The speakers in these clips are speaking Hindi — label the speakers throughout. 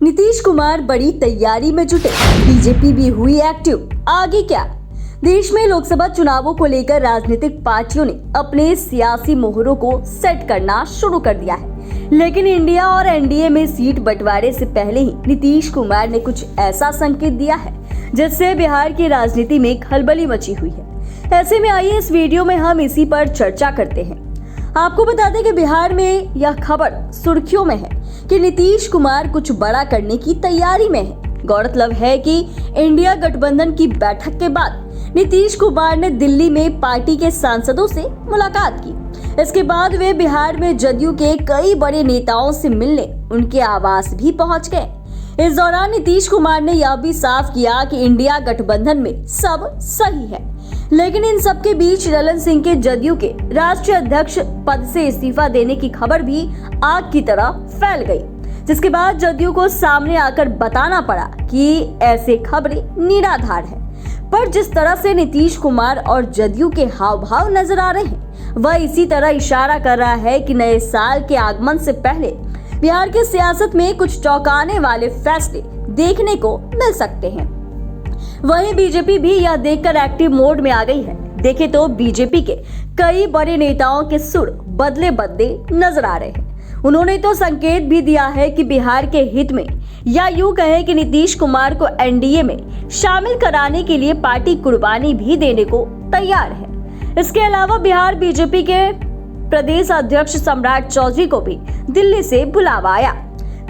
Speaker 1: नीतीश कुमार बड़ी तैयारी में जुटे, बीजेपी भी हुई एक्टिव। आगे क्या? देश में लोकसभा चुनावों को लेकर राजनीतिक पार्टियों ने अपने सियासी मोहरों को सेट करना शुरू कर दिया है, लेकिन इंडिया और एनडीए में सीट बंटवारे से पहले ही नीतीश कुमार ने कुछ ऐसा संकेत दिया है जिससे बिहार की राजनीति में खलबली मची हुई है। ऐसे में आइए इस वीडियो में हम इसी पर चर्चा करते हैं। आपको बता दें कि बिहार में यह खबर सुर्खियों में है कि नीतीश कुमार कुछ बड़ा करने की तैयारी में है। गौरतलब है कि इंडिया गठबंधन की बैठक के बाद नीतीश कुमार ने दिल्ली में पार्टी के सांसदों से मुलाकात की। इसके बाद वे बिहार में जदयू के कई बड़े नेताओं से मिलने उनके आवास भी पहुंच गए। इस दौरान नीतीश कुमार ने यह भी साफ किया कि इंडिया गठबंधन में सब सही है, लेकिन इन सब के बीच ललन सिंह के जदयू के राष्ट्रीय अध्यक्ष पद से इस्तीफा देने की खबर भी आग की तरह फैल गई, जिसके बाद जदयू को सामने आकर बताना पड़ा कि ऐसे खबरें निराधार है। पर जिस तरह से नीतीश कुमार और जदयू के हाव भाव नजर आ रहे हैं, वह इसी तरह इशारा कर रहा है कि नए साल के आगमन से पहले बिहार की सियासत में कुछ चौंकाने वाले फैसले देखने को मिल सकते हैं। वहीं बीजेपी भी यह देखकर एक्टिव मोड में आ गई है। देखें तो बीजेपी के कई बड़े नेताओं के सुर बदले नजर आ रहे हैं। उन्होंने तो संकेत भी दिया है कि बिहार के हित में, या यूं कहें कि नीतीश कुमार को एनडीए में शामिल कराने के लिए पार्टी कुर्बानी भी देने को तैयार है। इसके अलावा बिहार बीजेपी के प्रदेश अध्यक्ष सम्राट चौधरी को भी दिल्ली से बुलावा आया।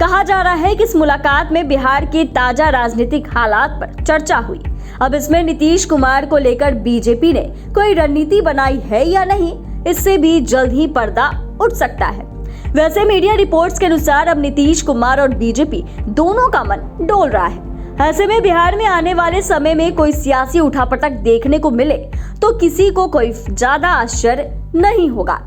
Speaker 1: कहा जा रहा है कि इस मुलाकात में बिहार के ताजा राजनीतिक हालात पर चर्चा हुई। अब इसमें नीतीश कुमार को लेकर बीजेपी ने कोई रणनीति बनाई है या नहीं, इससे भी जल्द ही पर्दा उठ सकता है। वैसे मीडिया रिपोर्ट्स के अनुसार अब नीतीश कुमार और बीजेपी दोनों का मन डोल रहा है। ऐसे में बिहार में आने वाले समय में कोई सियासी उठापटक देखने को मिले तो किसी को कोई ज्यादा आश्चर्य नहीं होगा।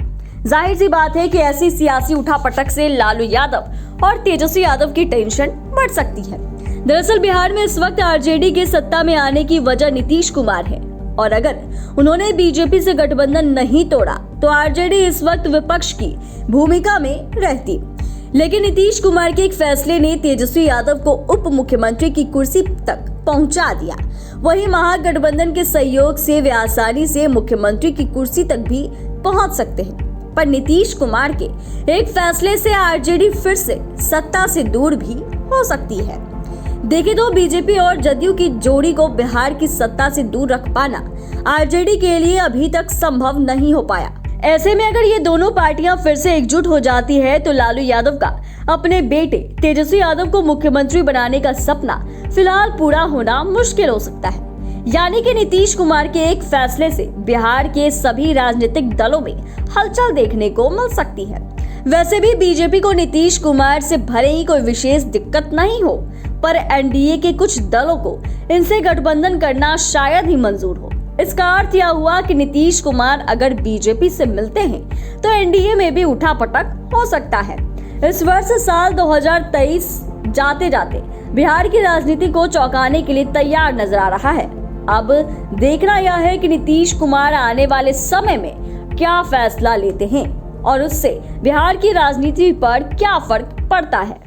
Speaker 1: जाहिर सी बात है कि ऐसी सियासी उठापटक से लालू यादव और तेजस्वी यादव की टेंशन बढ़ सकती है। दरअसल बिहार में इस वक्त आरजेडी के सत्ता में आने की वजह नीतीश कुमार है, और अगर उन्होंने बीजेपी से गठबंधन नहीं तोड़ा तो आरजेडी इस वक्त विपक्ष की भूमिका में रहती। लेकिन नीतीश कुमार के एक फैसले ने तेजस्वी यादव को उप मुख्यमंत्री की कुर्सी तक पहुंचा दिया। वहीं महागठबंधन के सहयोग से वे आसानी से मुख्यमंत्री की कुर्सी तक भी पहुंच सकते हैं। पर नीतीश कुमार के एक फैसले से आरजेडी फिर से सत्ता से दूर भी हो सकती है। देखें तो बीजेपी और जदयू की जोड़ी को बिहार की सत्ता से दूर रख पाना आरजेडी के लिए अभी तक संभव नहीं हो पाया। ऐसे में अगर ये दोनों पार्टियां फिर से एकजुट हो जाती है तो लालू यादव का अपने बेटे तेजस्वी यादव को मुख्यमंत्री बनाने का सपना फिलहाल पूरा होना मुश्किल हो सकता है। यानी कि नीतीश कुमार के एक फैसले से बिहार के सभी राजनीतिक दलों में हलचल देखने को मिल सकती है। वैसे भी बीजेपी को नीतीश कुमार से भले ही कोई विशेष दिक्कत नहीं हो, पर एनडीए के कुछ दलों को इनसे गठबंधन करना शायद ही मंजूर हो। इसका अर्थ यह हुआ कि नीतीश कुमार अगर बीजेपी से मिलते हैं तो एनडीए में भी उठापटक हो सकता है। इस वर्ष साल 2023 जाते जाते बिहार की राजनीति को चौंकाने के लिए तैयार नजर आ रहा है। अब देखना यह है कि नीतीश कुमार आने वाले समय में क्या फैसला लेते हैं और उससे बिहार की राजनीति पर क्या फर्क पड़ता है।